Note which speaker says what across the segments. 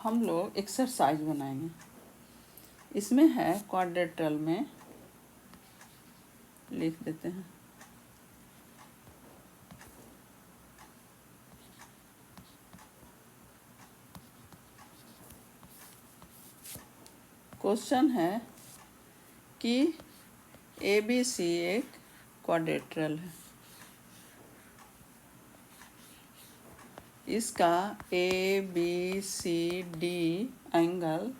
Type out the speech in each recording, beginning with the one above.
Speaker 1: हम लोग एक्सरसाइज बनाएंगे। इसमें है क्वाड्रेट्रल में लिख देते हैं। क्वेश्चन है कि ABC एक क्वाड्रेट्रल है। इसका ABCD एंगल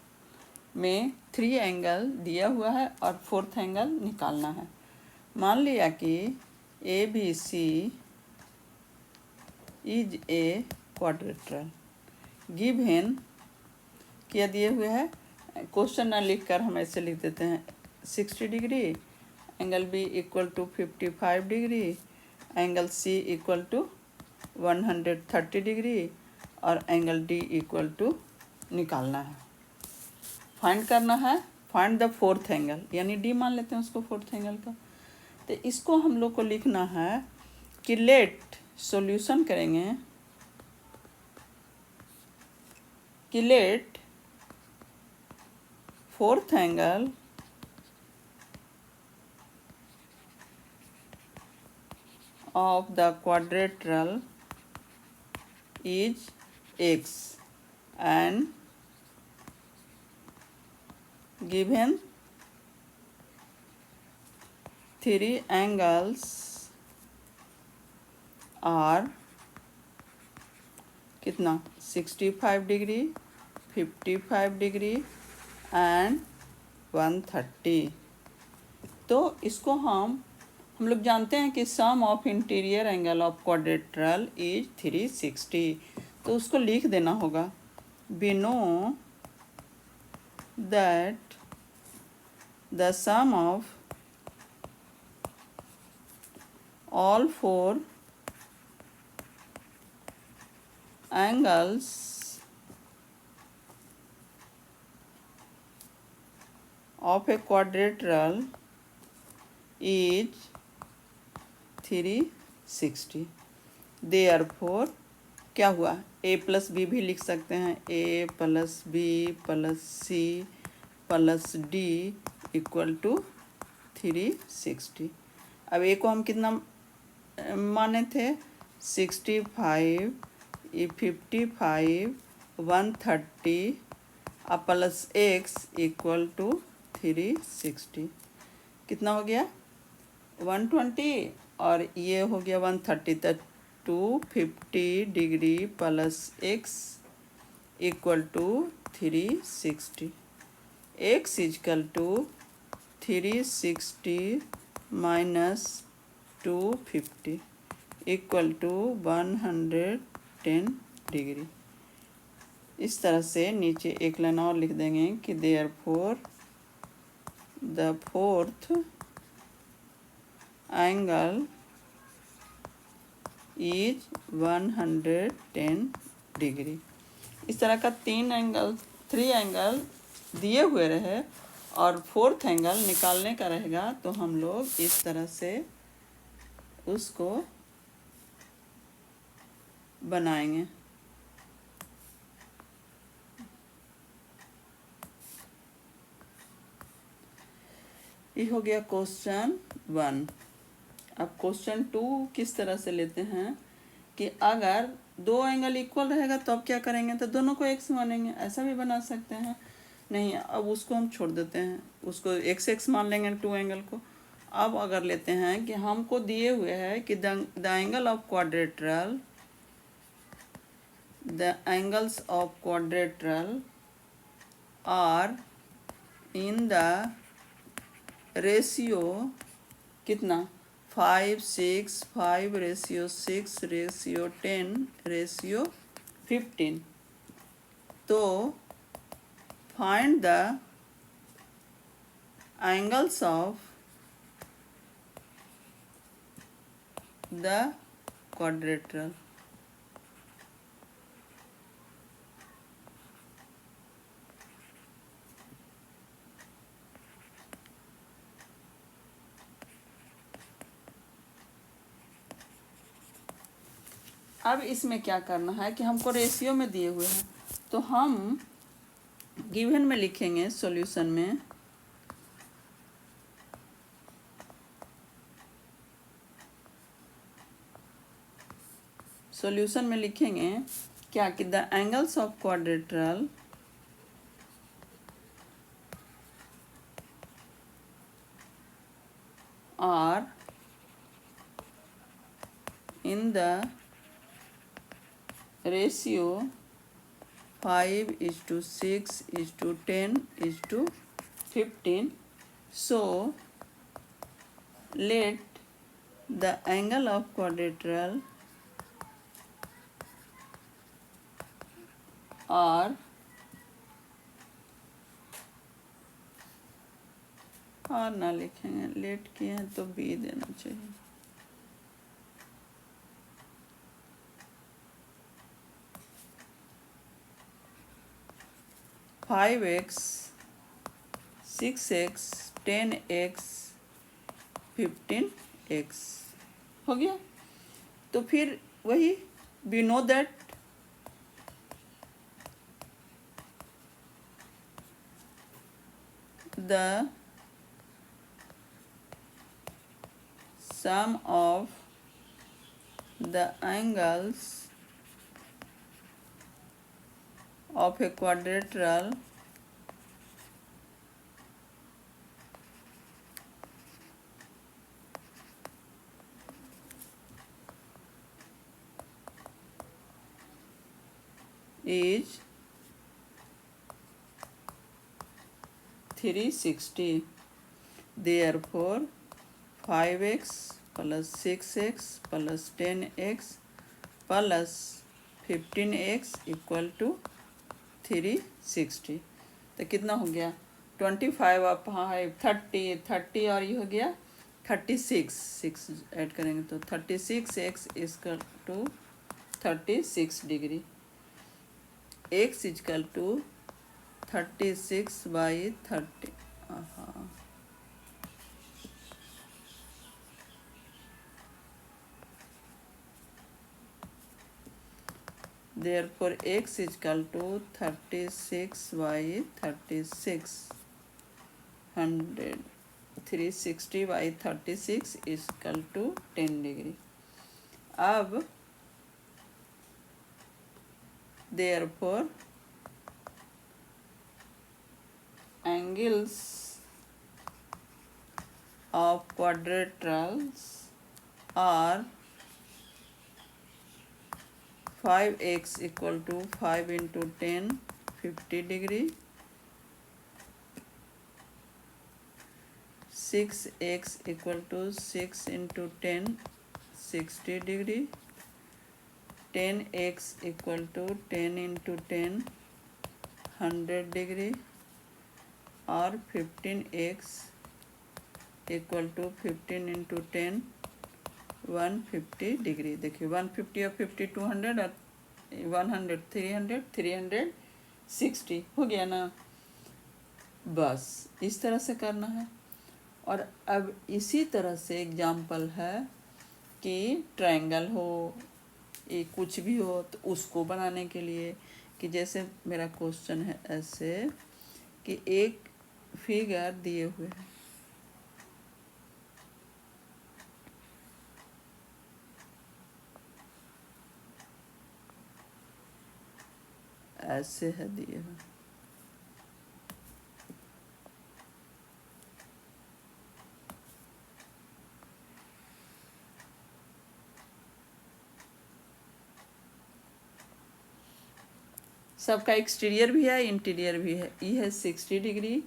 Speaker 1: में 3 एंगल दिया हुआ है और 4th एंगल निकालना है। मान लिया कि ABC इज ए क्वाड्रेट्रल गिवन क्या दिए हुए है। क्वेश्चन ना लिख कर हम ऐसे लिख देते हैं 60 degree, angle B equal to 55 degree, angle C equal to 130 degree और एंगल D इक्वल टू निकालना है, फाइंड करना है। फाइंड द 4th एंगल, यानी D मान लेते हैं उसको 4th एंगल का। तो इसको हम लोग को लिखना है कि लेट सॉल्यूशन करेंगे कि let 4th angle of the quadrilateral is x and given 3 angles are कितना 65 डिग्री, 55 डिग्री एंड 130। तो इसको हम लोग जानते हैं कि sum of interior angle of quadrilateral is 360। तो उसको लिख देना होगा we know that the sum of all 4 angles of a quadrilateral is 360। Therefore क्या हुआ, A प्लस बी भी लिख सकते हैं, A plus B plus C plus D equal to 360। अब A को हम कितना माने थे 65, 55, 130 और प्लस x इक्वल टू 360। कितना हो गया 120 और ये हो गया 130। तक 250 degree plus x equal to 360। x equal to 360 minus 250 equal to 110 degree. इस तरह से नीचे एक लाइन और लिख देंगे कि therefore the 4th angle is 110 degree. इस तरह का 3 एंगल दिए हुए रहे और 4th एंगल निकालने का रहेगा, तो हम लोग इस तरह से उसको बनाएंगे। ये हो गया क्वेश्चन 1। अब क्वेश्चन 2 किस तरह से लेते हैं कि अगर 2 एंगल इक्वल रहेगा तो अब क्या करेंगे, तो दोनों को x मानेंगे, ऐसा भी बना सकते हैं। नहीं, अब उसको हम छोड़ देते हैं, उसको x मान लेंगे 2 एंगल को। अब अगर लेते हैं कि हमको दिए हुए है कि the angle of quadrilateral, the angles of quadrilateral are in the ratio कितना 5, 6, 5 रेशियो 6 रेशियो 10 रेशियो 15। तो find the angles of the quadrilateral. अब इसमें क्या करना है कि हमको रेशियो में दिए हुए हैं, तो हम गिवन में लिखेंगे सॉल्यूशन में लिखेंगे क्या कि the angles of quadrilateral are in the ratio 5:6:10:15. So let the angle of quadrilateral R ना लिखेंगे, लेट किए हैं तो बी देना चाहिए। Five x 6x 10x 15x हो गया। तो फिर वही we know that the sum of the angles of a quadrilateral is 360. Therefore 5x plus 6x plus 10x plus 15x equal to 360। तो कितना हो गया 25 और 5 30 और ये हो गया 36, 6 ऐड करेंगे तो 36x equal to 36 degree, x equal to 36/30। हाँ therefore x is equal to 36/36 100 360/36 is equal to 10 degree. अब therefore angles of quadrilaterals are 5x equal to 5 into 10 50 degree, 6x equal to 6 into 10 60 degree, 10x equal to 10 into 10 100 degree और 15x equal to 15 into 10 150 degree. देखिए 150 और 50 200 और 100 300 360 हो गया ना। बस इस तरह से करना है। और अब इसी तरह से एग्जाम्पल है कि ट्रायंगल हो ये कुछ भी हो तो उसको बनाने के लिए कि जैसे मेरा क्वेश्चन है ऐसे कि एक फिगर दिए हुए हैं, ऐसे है दिए हुए, सबका एक्सटीरियर भी है इंटीरियर भी है। ये है 60 डिग्री,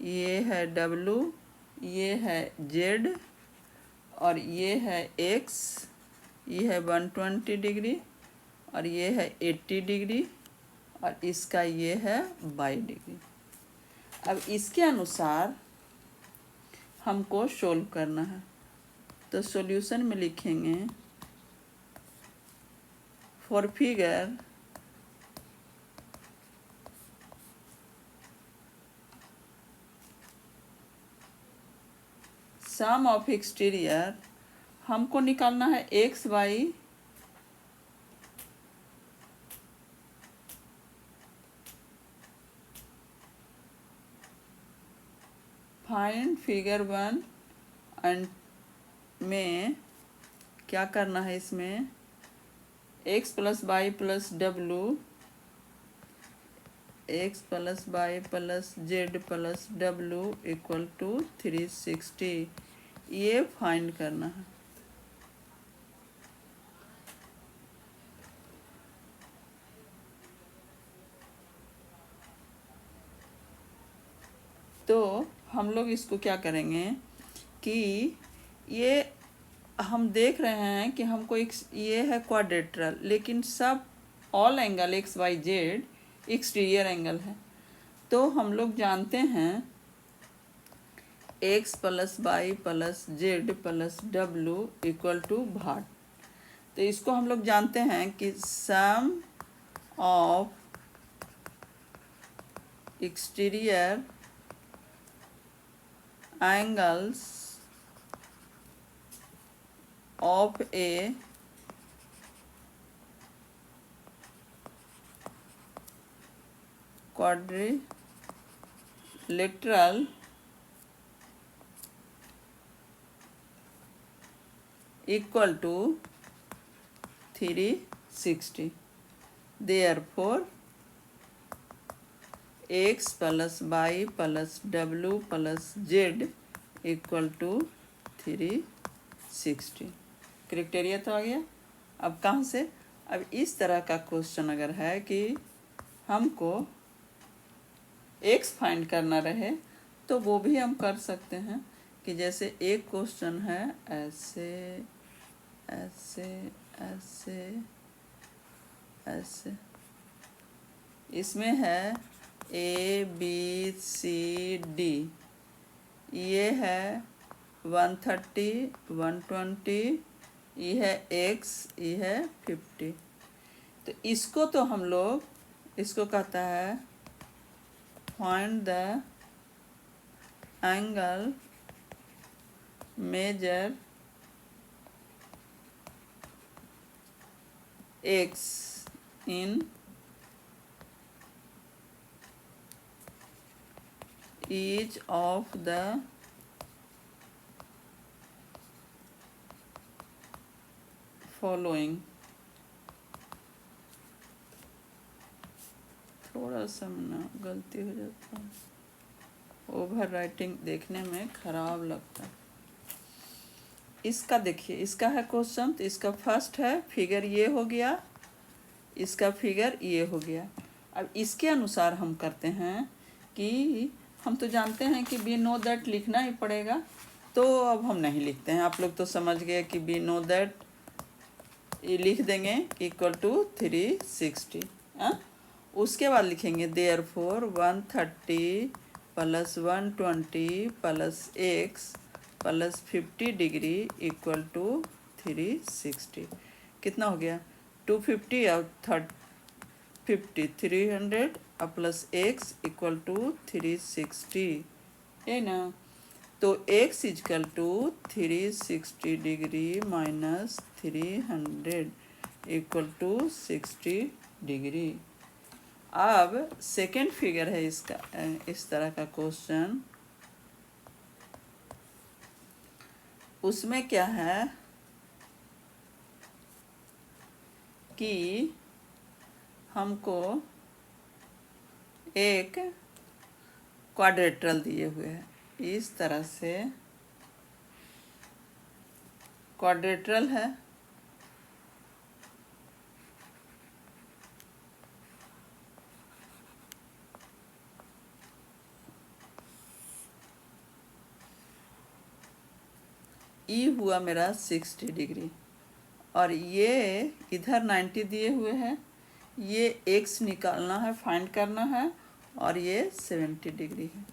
Speaker 1: ये है W, ये है Z और ये है X, ये है 120 डिग्री और ये है 80 डिग्री और इसका ये है 22 डिग्री। अब इसके अनुसार हमको सोल्व करना है। तो सॉल्यूशन में लिखेंगे for figure sum of exterior हमको निकालना है x by find figure 1 and में क्या करना है, इसमें x plus Y plus W, x plus Y plus Z plus W equal to 360, ये फाइंड करना है। तो हम लोग इसको क्या करेंगे कि ये हम देख रहे हैं कि हमको एक ये है क्वाड्रेट्रल, लेकिन सब all angle x y z exterior angle है। तो हम लोग जानते हैं x plus Y plus Z plus W equal to भाट। तो इसको हम लोग जानते हैं कि sum of exterior angles of a quadrilateral equal to 360. Therefore x plus Y plus डब्लू plus z equal to 360। Criteria तो आ गया। अब कहाँ से, अब इस तरह का क्वेश्चन अगर है कि हमको x फाइंड करना रहे तो वो भी हम कर सकते हैं कि जैसे एक क्वेश्चन है ऐसे ऐसे ऐसे ऐसे, इसमें है A B C D, ये है 130 120, ये है x, ये है 50। तो इसको तो हम लोग इसको कहता है find the angle measure x in each of the following। थोड़ा सा ना गलती हो जाता है, ओवर राइटिंग देखने में खराब लगता है। इसका देखिए, इसका है क्वेश्चन, तो इसका फर्स्ट है फिगर ये हो गया, इसका फिगर ये हो गया। अब इसके अनुसार हम करते हैं कि हम तो जानते हैं कि वी नो दैट लिखना ही पड़ेगा, तो अब हम नहीं लिखते हैं। आप लोग तो समझ गए कि वी नो दैट ये लिख देंगे इक्वल टू 360। उसके बाद लिखेंगे therefore 130 plus 120 plus x plus 50 degree equal to 360। कितना हो गया 250 और 50 300 प्लस x इक्वल टू 360 है ना। तो x equal to 360 degree minus 300 equal to 60 degree. अब सेकेंड फिगर है इसका, इस तरह का क्वेश्चन, उसमें क्या है कि हमको एक क्वाड्रेट्रल दिए हुए हैं, इस तरह से क्वाड्रेट्रल है। ई हुआ मेरा 60 डिग्री और ये इधर 90 दिए हुए हैं, ये x निकालना है, फाइंड करना है, और ये 70 डिग्री है।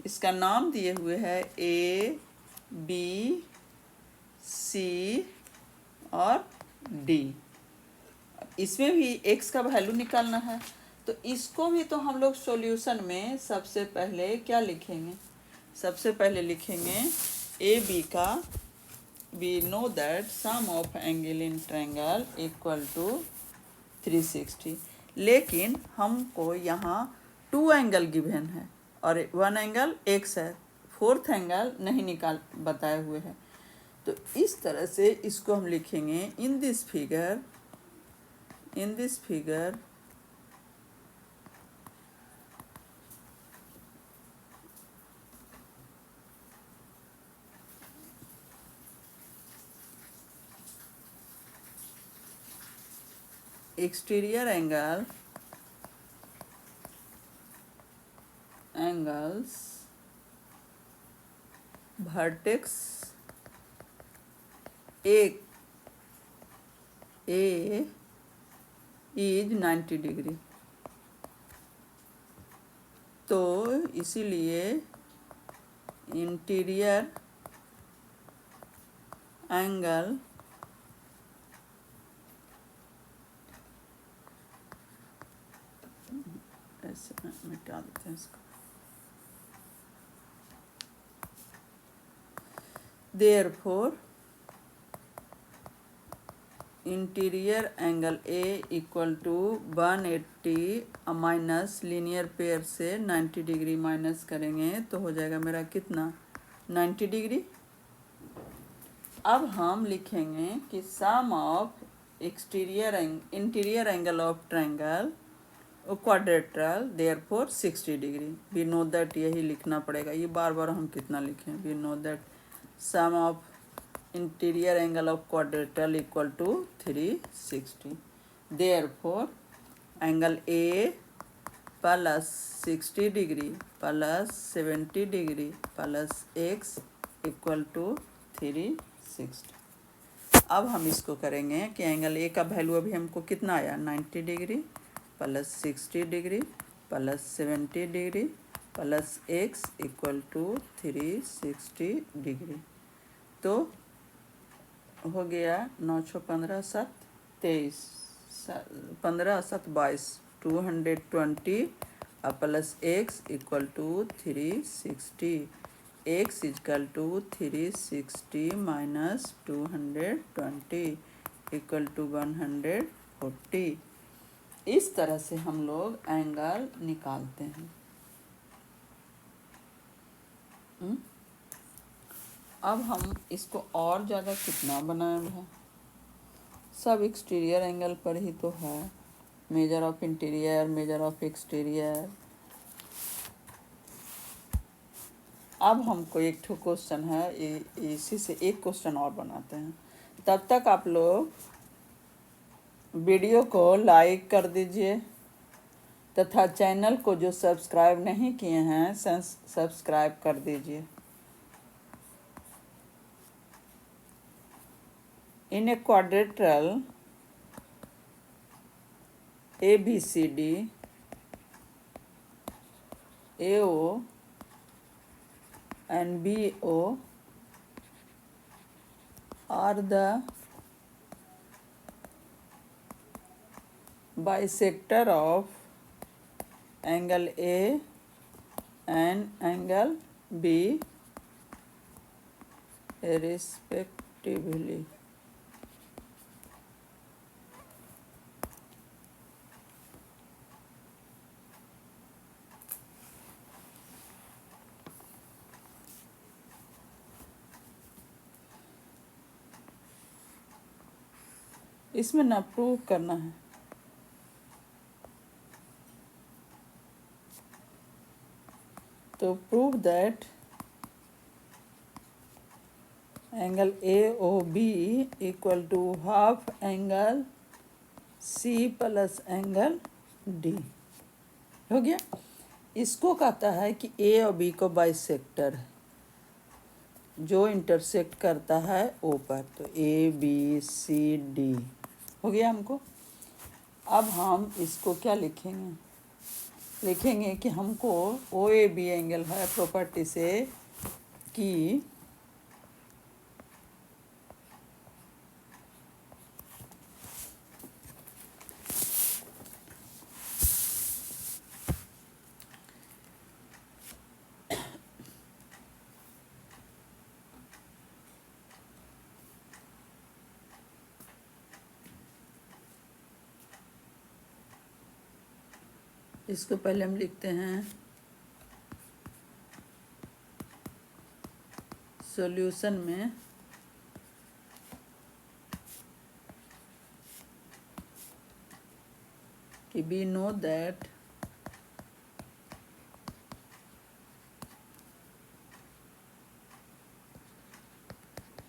Speaker 1: इसका नाम दिए हुए है A B C और D। इसमें भी x का वैल्यू निकालना है, तो इसको भी तो हम लोग सॉल्यूशन में सबसे पहले क्या लिखेंगे, सबसे पहले लिखेंगे ए बी का, we know that sum of angle in triangle equal to 360। लेकिन हमको यहाँ 2 एंगल गिवन है और 1 एंगल x है फोर्थ एंगल नहीं निकाल बताए हुए हैं। तो इस तरह से इसको हम लिखेंगे in this figure exterior angles vertex A is 90 degree. तो इसीलिए इंटीरियर एंगल ऐसे मिटा देते हैं इसको। Therefore interior angle A equal to 180 minus linear pair से 90 डिग्री माइनस करेंगे तो हो जाएगा मेरा कितना 90 डिग्री। अब हम लिखेंगे कि sum of interior angle of triangle quadrilateral therefore 60 degree. We know that यही लिखना पड़ेगा, ये बार बार हम कितना लिखें। We know that sum of interior angle of quadrilateral equal to 360। Therefore angle A plus 60 degree plus 70 degree plus x equal to 360। अब हम इसको करेंगे कि एंगल ए का वैल्यू अभी हमको कितना आया 90 degree plus 60 degree plus 70 degree plus x equal to 360 degree. तो हो गया 9 6 15 7 23 15 7 22 220 plus x equal to 360। X equal to 360 minus 220 equal to 140। इस तरह से हम लोग एंगल निकालते हैं। अब हम इसको और ज़्यादा कितना बनाए हैं, सब एक्सटीरियर एंगल पर ही तो है। Measure of interior, measure of exterior. अब हमको एक ठो क्वेश्चन है, इसी से एक क्वेश्चन और बनाते हैं। तब तक आप लोग वीडियो को लाइक कर दीजिए तथा चैनल को जो सब्सक्राइब नहीं किए हैं सब्सक्राइब कर दीजिए। इन ए क्वाड्रेट्रल ABCD AO and BO are the bisector of angle A and angle B respectively. इसमें ना प्रूव करना है। तो prove that angle AOB equal to half angle C plus angle D। हो गया। इसको कहता है कि A और B को बाइसेक्टर है, जो इंटरसेक्ट करता है O पर। तो ABCD हो गया हमको। अब हम इसको क्या लिखेंगे, लिखेंगे कि हमको OAB एंगल है प्रॉपर्टी से कि इसको पहले हम लिखते हैं सॉल्यूशन में कि we know that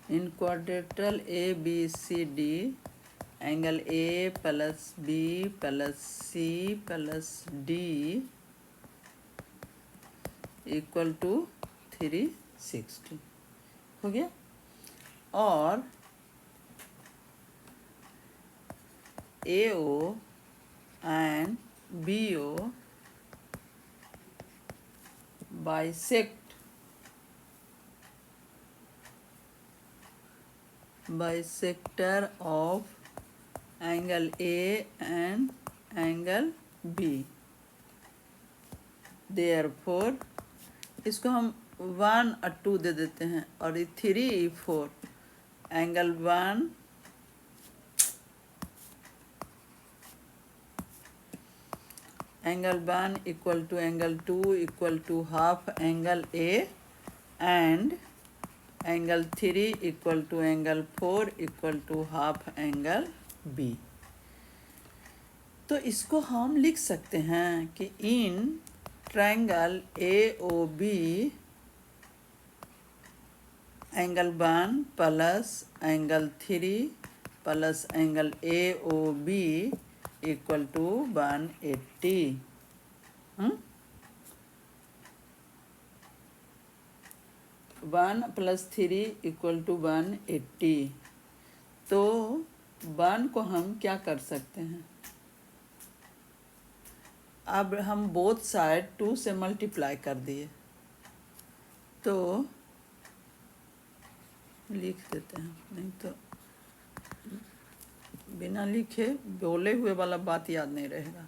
Speaker 1: in quadrilateral ABCD angle A plus B plus C plus D equal to 360 हो गया। और AO and BO bisector of angle A and angle B, therefore इसको हम 1 और 2 दे देते हैं, और ये 3 4 angle 1 equal to angle 2 equal to half angle A and angle 3 equal to angle 4 equal to half angle B। तो इसको हम लिख सकते हैं कि in triangle AOB angle 1 plus angle 3 plus angle AOB equal to 180। 1 plus 3 equal to 180। तो 1 को हम क्या कर सकते हैं, अब हम बोथ साइड 2 से मल्टीप्लाई कर दिए, तो लिख देते हैं, नहीं तो बिना लिखे बोले हुए वाला बात याद नहीं रहेगा।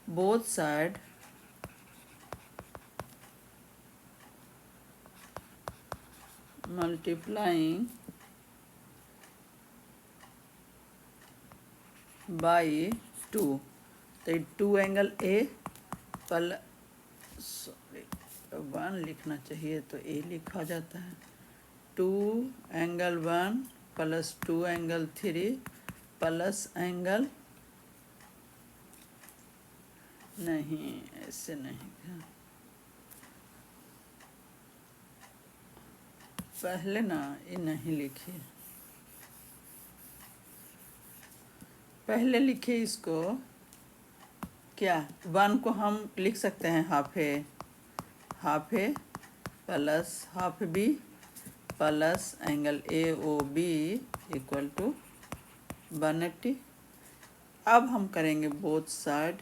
Speaker 1: बोथ साइड मल्टीप्लाइंग बाई 2, तो 2 एंगल A सॉरी 1 लिखना चाहिए तो A लिखा जाता है। 2 angle 1 plus 2 angle 3 plus angle, नहीं ऐसे नहीं, पहले ना ये नहीं लिखिए, पहले लिखिए इसको। क्या 1 को हम लिख सकते हैं half A plus half B plus angle AOB equal to 180। अब हम करेंगे बोथ साइड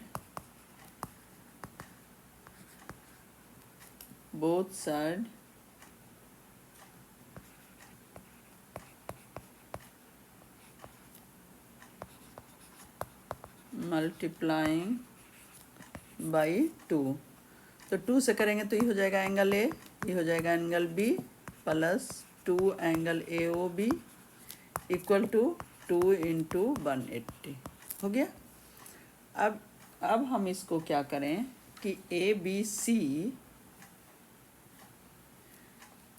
Speaker 1: मल्टीप्लाइंग बाई 2, तो 2 से करेंगे तो ये हो जाएगा एंगल A, ये हो जाएगा angle B plus 2 angle AOB equal to 2 into 180 हो गया। अब हम इसको क्या करें कि ABC,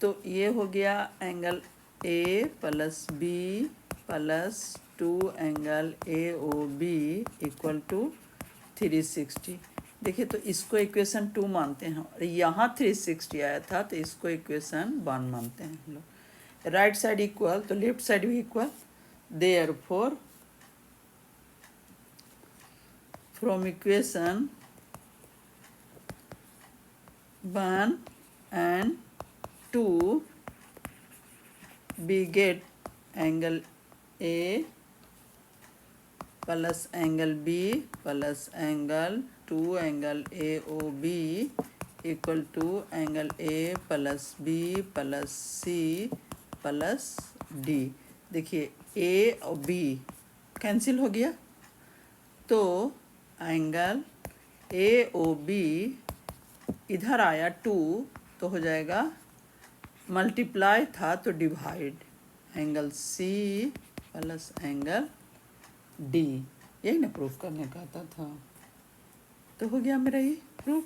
Speaker 1: तो ये हो गया angle A plus B plus 2 angle AOB equal to 360। देखिए तो इसको इक्वेशन 2 मानते हैं, और यहाँ 360 आया था तो इसको इक्वेशन 1 मानते हैं हम लोग। राइट साइड इक्वल तो लेफ्ट साइड भी equal, therefore from equation 1 and 2 we get angle A plus angle B plus angle 2 angle AOB equal to angle A plus B plus C plus D। देखिए A और B cancel हो गया, तो angle AOB इधर आया 2, तो हो जाएगा मल्टीप्लाई था तो divide, angle C plus angle D। यही ना प्रूफ करने का आता था, तो हो गया मेरा ये प्रूफ।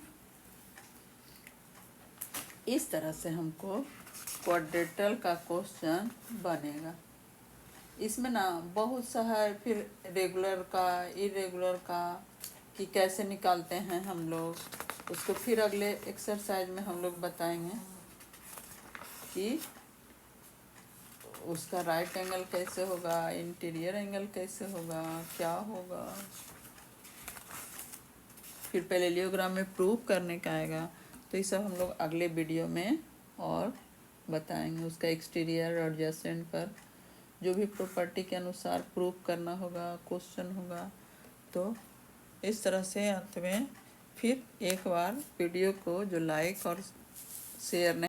Speaker 1: इस तरह से हमको क्वाड्रेटरल का क्वेश्चन बनेगा। इसमें ना बहुत सा है, फिर रेगुलर का, इरेगुलर का कि कैसे निकालते हैं हम लोग, उसको फिर अगले एक्सरसाइज में हम लोग बताएंगे कि उसका राइट एंगल कैसे होगा, इंटीरियर एंगल कैसे होगा, क्या होगा। फिर पैरेललोग्राम में प्रूव करने का आएगा, तो ये सब हम लोग अगले वीडियो में और बताएंगे। उसका एक्सटीरियर और एडजेसेंट पर जो भी प्रॉपर्टी के अनुसार प्रूव करना होगा, क्वेश्चन होगा। तो इस तरह से अंत में फिर एक बार वीडियो को जो लाइक और शेयर नहीं